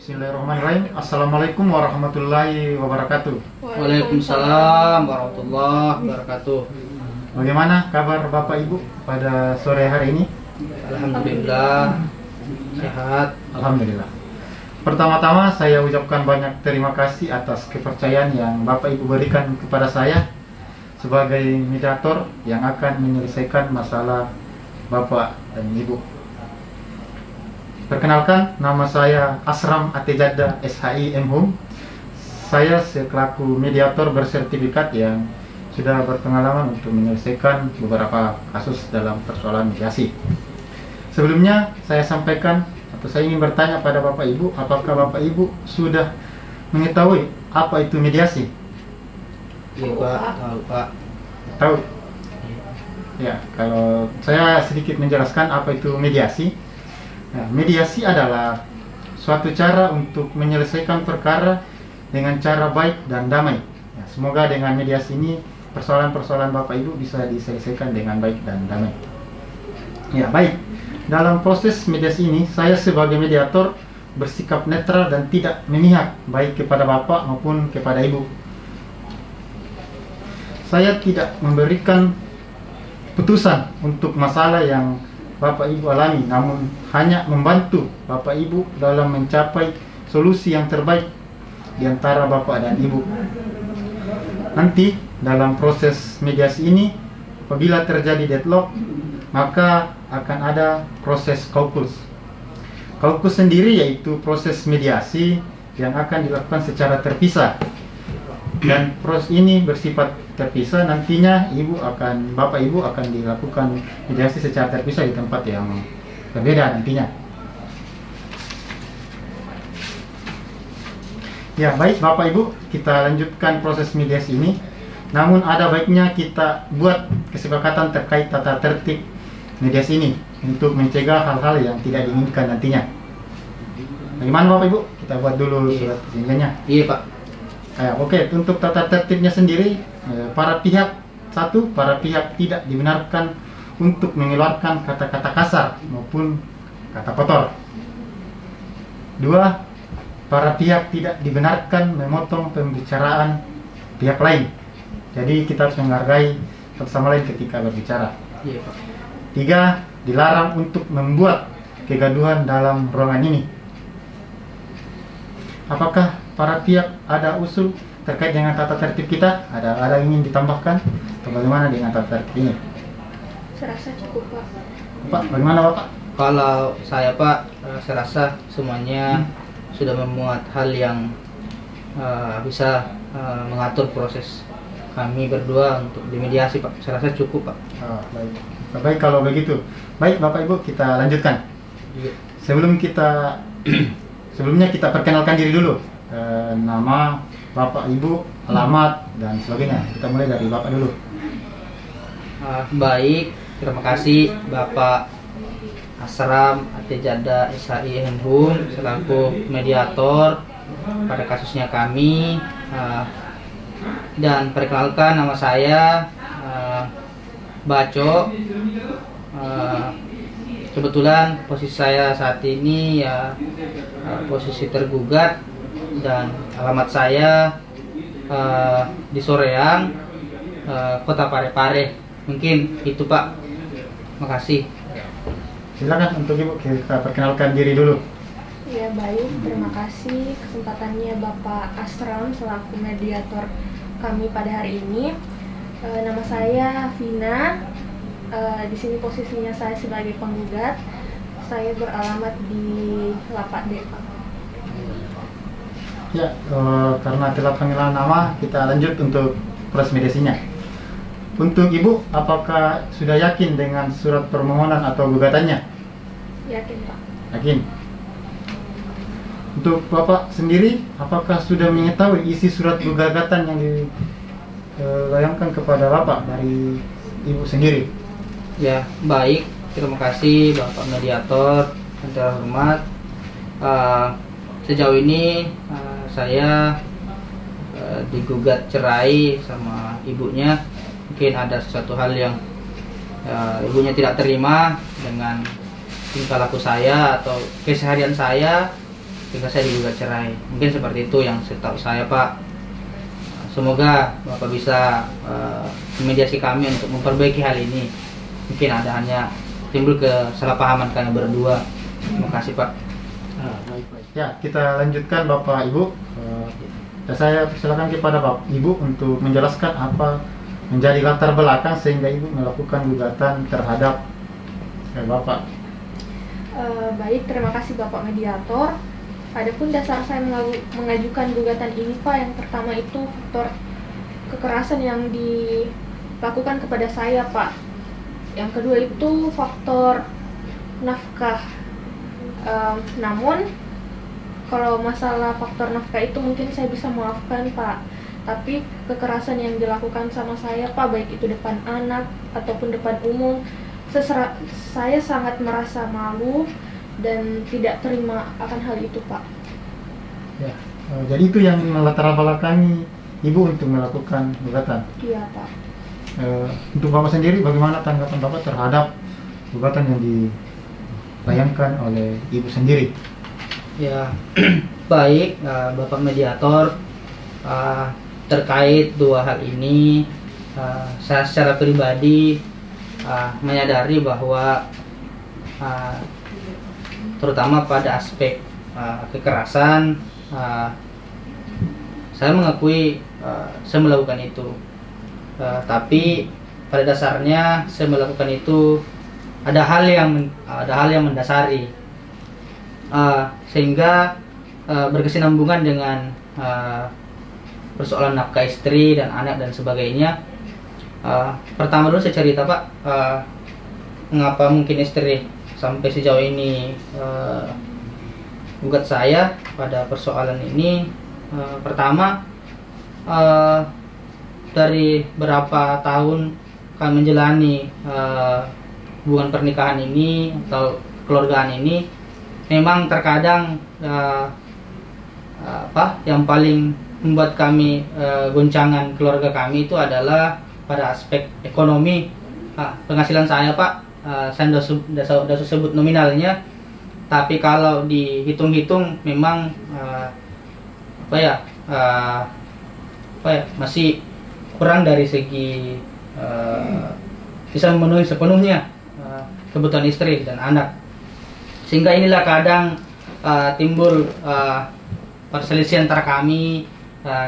Bismillahirrahmanirrahim. Assalamualaikum warahmatullahi wabarakatuh. Waalaikumsalam warahmatullahi wabarakatuh. Bagaimana kabar Bapak Ibu pada sore hari ini? Alhamdulillah sehat. Alhamdulillah. Pertama-tama saya ucapkan banyak terima kasih atas kepercayaan yang Bapak Ibu berikan kepada saya sebagai mediator yang akan menyelesaikan masalah Bapak dan Ibu. Perkenalkan, nama saya Asram Atejada SHI MHUM. Saya selaku mediator bersertifikat yang sudah berpengalaman untuk menyelesaikan beberapa kasus dalam persoalan mediasi. Sebelumnya saya sampaikan atau saya ingin bertanya pada Bapak Ibu, apakah Bapak Ibu sudah mengetahui apa itu mediasi? Iya Pak, tahu Pak. Tahu? Ya, kalau saya sedikit menjelaskan apa itu mediasi. Nah, mediasi adalah suatu cara untuk menyelesaikan perkara dengan cara baik dan damai. Ya, semoga dengan mediasi ini persoalan-persoalan Bapak Ibu bisa diselesaikan dengan baik dan damai. Ya, baik. Dalam proses mediasi ini, saya sebagai mediator bersikap netral dan tidak memihak baik kepada Bapak maupun kepada Ibu. Saya tidak memberikan putusan untuk masalah yang Bapak Ibu alami, namun hanya membantu Bapak Ibu dalam mencapai solusi yang terbaik di antara Bapak dan Ibu. Nanti dalam proses mediasi ini, apabila terjadi deadlock, maka akan ada proses kaukus. Kaukus sendiri yaitu proses mediasi yang akan dilakukan secara terpisah. Dan proses ini bersifat terpisah, nantinya Bapak Ibu akan dilakukan mediasi secara terpisah di tempat yang berbeda nantinya. Ya, baik Bapak Ibu, kita lanjutkan proses mediasi ini. Namun ada baiknya kita buat kesepakatan terkait tata tertib mediasi ini untuk mencegah hal-hal yang tidak diinginkan nantinya. Bagaimana Bapak Ibu? Kita buat dulu surat perjanjiannya. Iya Pak. Oke, untuk tata tertibnya sendiri, para pihak tidak dibenarkan untuk mengeluarkan kata-kata kasar maupun kata kotor. 2, para pihak tidak dibenarkan memotong pembicaraan pihak lain. Jadi kita harus menghargai satu sama lain ketika berbicara. Iya Pak. 3, dilarang untuk membuat kegaduhan dalam ruangan ini. Apakah para pihak ada usul terkait dengan tata tertib kita? Ada yang ingin ditambahkan? Atau bagaimana dengan tata tertib ini? Saya rasa cukup Pak. Pak, bagaimana Bapak? Kalau saya Pak, saya rasa semuanya sudah memuat hal yang bisa mengatur proses kami berdua untuk dimediasi Pak. Saya rasa cukup Pak. Baik. Baik kalau begitu. Baik Bapak Ibu, kita lanjutkan. Iya. Sebelumnya kita perkenalkan diri dulu. Nama, Bapak Ibu, alamat, dan sebagainya. Kita mulai dari Bapak dulu. Baik, terima kasih Bapak Asram Atejada SHI MHUM selaku mediator pada kasusnya kami. Dan perkenalkan, nama saya Baco. Kebetulan posisi saya saat ini ya posisi tergugat, dan alamat saya di Soreang, Kota Parepare. Mungkin itu Pak. Makasih. Silakan untuk Ibu, kita perkenalkan diri dulu. Ya baik, terima kasih kesempatannya Bapak Asram selaku mediator kami pada hari ini. Nama saya Vina. Di sini posisinya saya sebagai penggugat. Saya beralamat di Lapak D. Ya, karena telah panggilan nama, kita lanjut untuk proses mediasinya. Untuk Ibu, apakah sudah yakin dengan surat permohonan atau gugatannya? Yakin Pak. Yakin. Untuk Bapak sendiri, apakah sudah mengetahui isi surat gugatan yang dilayangkan kepada Bapak dari Ibu sendiri? Ya, baik. Terima kasih Bapak mediator yang terhormat. Sejauh ini saya digugat cerai sama ibunya. Mungkin ada sesuatu hal yang ibunya tidak terima dengan tingkah laku saya atau keseharian saya sehingga saya digugat cerai. Mungkin seperti itu yang setahu saya, Pak. Semoga Bapak bisa memediasi kami untuk memperbaiki hal ini. Mungkin ada hanya timbul kesalahpahaman kami berdua. Terima kasih, Pak. Baik. Ya, kita lanjutkan Bapak Ibu. Saya silakan kepada Bapak Ibu untuk menjelaskan apa menjadi latar belakang sehingga Ibu melakukan gugatan terhadap Bapak. Baik, terima kasih Bapak Mediator. Adapun dasar saya mengajukan gugatan ini, Pak, yang pertama itu faktor kekerasan yang dilakukan kepada saya, Pak. Yang kedua itu faktor nafkah. Namun kalau masalah faktor nafkah itu mungkin saya bisa maafkan, Pak. Tapi kekerasan yang dilakukan sama saya, Pak, baik itu depan anak ataupun depan umum, saya sangat merasa malu dan tidak terima akan hal itu, Pak. Ya, jadi itu yang melatar belakangi Ibu untuk melakukan gugatan. Iya, Pak. Untuk Bapak sendiri, bagaimana tanggapan Bapak terhadap gugatan yang dilayangkan oleh Ibu sendiri? Ya, baik, Bapak Mediator. Terkait dua hal ini, saya secara pribadi menyadari bahwa terutama pada aspek kekerasan, saya mengakui saya melakukan itu, tapi pada dasarnya saya melakukan itu ada hal yang mendasari, sehingga berkesinambungan dengan persoalan nafkah istri dan anak dan sebagainya. Pertama dulu saya cerita, Pak, mengapa mungkin istri sampai sejauh ini gugat saya pada persoalan ini. Pertama, dari berapa tahun kami menjalani hubungan pernikahan ini atau keluargaan ini, memang terkadang yang paling membuat kami goncangan keluarga kami itu adalah pada aspek ekonomi. Penghasilan saya, Pak, saya sudah sebut nominalnya, tapi kalau dihitung-hitung memang masih kurang dari segi bisa memenuhi sepenuhnya kebutuhan istri dan anak, sehingga inilah kadang timbul perselisihan antara kami,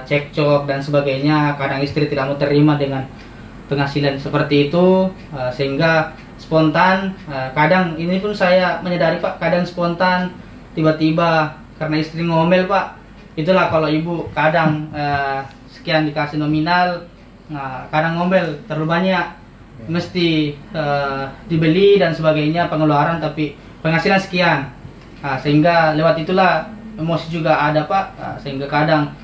cekcok dan sebagainya. Kadang istri tidak mau terima dengan penghasilan seperti itu, sehingga spontan. Kadang ini pun saya menyadari, Pak, kadang spontan tiba-tiba karena istri ngomel, Pak. Itulah kalau ibu kadang sekian dikasih nominal, kadang ngomel terlalu banyak, mesti dibeli dan sebagainya pengeluaran, tapi penghasilan sekian. Sehingga lewat itulah emosi juga ada, Pak, sehingga kadang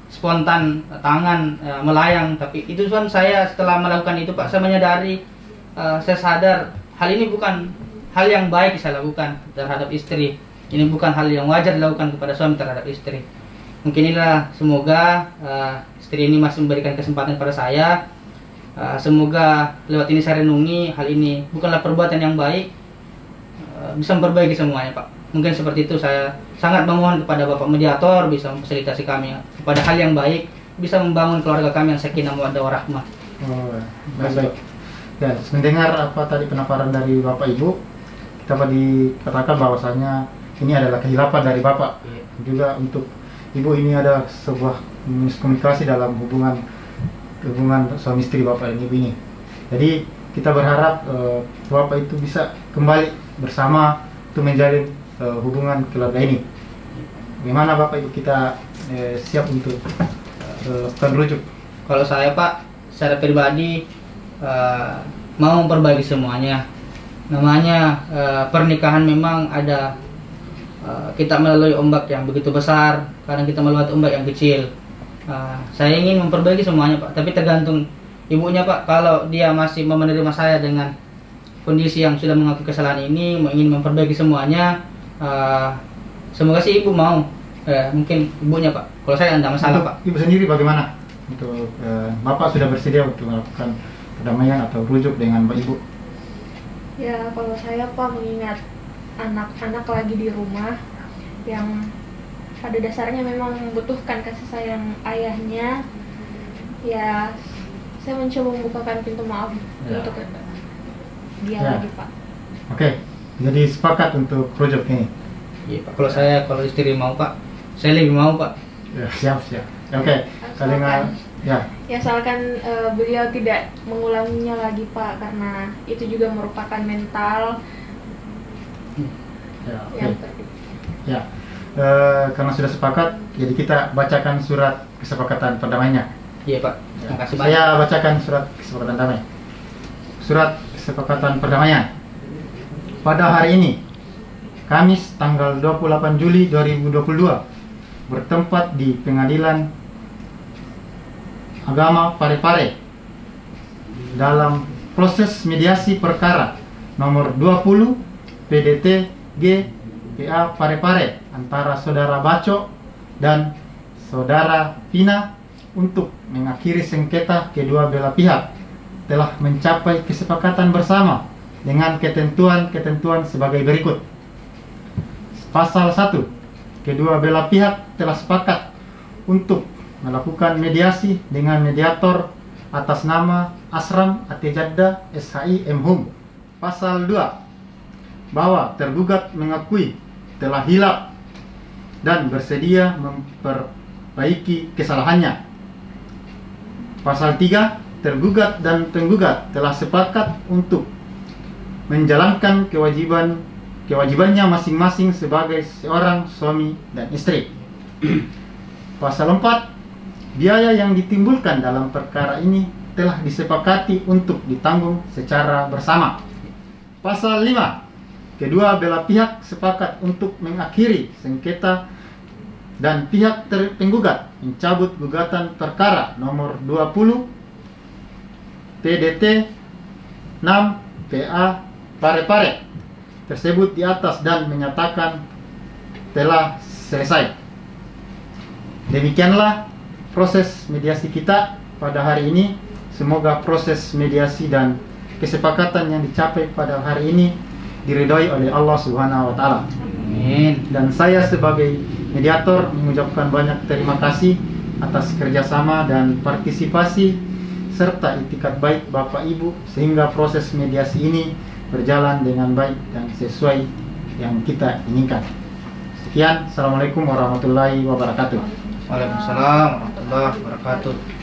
spontan tangan melayang. Tapi itu kan saya setelah melakukan itu, Pak, saya menyadari, saya sadar hal ini bukan hal yang baik saya lakukan terhadap istri. Ini bukan hal yang wajar dilakukan kepada suami terhadap istri. Mungkin inilah, semoga istri ini masih memberikan kesempatan pada saya. Semoga lewat ini saya renungi hal ini bukanlah perbuatan yang baik, bisa memperbaiki semuanya, Pak. Mungkin seperti itu. Saya sangat memohon kepada Bapak Mediator bisa memfasilitasi kami kepada hal yang baik, bisa membangun keluarga kami yang sakinah mawaddah warahmah. Baik. Dan mendengar apa tadi penaparan dari Bapak Ibu, kita dikatakan bahwasanya ini adalah kehilapan dari Bapak. Juga untuk Ibu ini ada sebuah miskomunikasi dalam hubungan suami istri Bapak dan Ibu ini. Jadi kita berharap Bapak itu bisa kembali bersama untuk menjalin hubungan keluarga ini. Bagaimana Bapak Ibu kita siap untuk rujuk? Kalau saya, Pak, secara pribadi mau memperbaiki semuanya. Namanya pernikahan memang ada kita melalui ombak yang begitu besar, kadang kita melewati ombak yang kecil. Saya ingin memperbaiki semuanya, Pak, tapi tergantung ibunya, Pak. Kalau dia masih menerima saya dengan kondisi yang sudah mengakui kesalahan ini, ingin memperbaiki semuanya, semoga sih ibu mau. Mungkin ibunya, Pak. Kalau saya tidak masalah, untuk Pak. Ibu sendiri bagaimana? Untuk Bapak sudah bersedia untuk melakukan perdamaian atau rujuk dengan Mbak Ibu? Ya, kalau saya, Pak, mengingat anak-anak lagi di rumah yang pada dasarnya memang membutuhkan kasih sayang ayahnya. Ya, saya mencoba membukakan pintu maaf untuk dia Ya. lagi, Pak. Oke, jadi sepakat untuk rujuk ini. Iya Pak. Kalau istri mau Pak, saya lebih mau Pak. Ya, siap. Oke, kalian ya. Ya, asalkan beliau tidak mengulanginya lagi, Pak, karena itu juga merupakan mental Ya, oke. yang penting. Ya, karena sudah sepakat, jadi kita bacakan surat kesepakatan perdamaiannya. Iya Pak. Terima kasih banyak. Saya bacakan surat kesepakatan damai. Surat kesepakatan perdamaian. Pada hari ini, Kamis tanggal 28 Juli 2022, bertempat di Pengadilan Agama Parepare dalam proses mediasi perkara nomor 20 PDT G PA Parepare antara Saudara Baco dan Saudara Vina untuk mengakhiri sengketa kedua belah pihak telah mencapai kesepakatan bersama dengan ketentuan-ketentuan sebagai berikut. Pasal 1. Kedua belah pihak telah sepakat untuk melakukan mediasi dengan mediator atas nama Asram Atejadda SHI MHum. Pasal 2. Bahwa tergugat mengakui telah hilaf dan bersedia memperbaiki kesalahannya. Pasal 3. Tergugat dan penggugat telah sepakat untuk menjalankan kewajibannya masing-masing sebagai seorang suami dan istri. Pasal 4. Biaya yang ditimbulkan dalam perkara ini telah disepakati untuk ditanggung secara bersama. Pasal 5. Kedua belah pihak sepakat untuk mengakhiri sengketa dan pihak penggugat mencabut gugatan perkara nomor 20 PDT 6 PA Parepare tersebut di atas dan menyatakan telah selesai. Demikianlah proses mediasi kita pada hari ini. Semoga proses mediasi dan kesepakatan yang dicapai pada hari ini diridhoi oleh Allah Subhanahu wa taala. Amin. Dan saya sebagai mediator mengucapkan banyak terima kasih atas kerjasama dan partisipasi serta itikat baik Bapak Ibu sehingga proses mediasi ini berjalan dengan baik dan sesuai yang kita inginkan. Sekian, Assalamualaikum warahmatullahi wabarakatuh. Waalaikumsalam warahmatullahi wabarakatuh.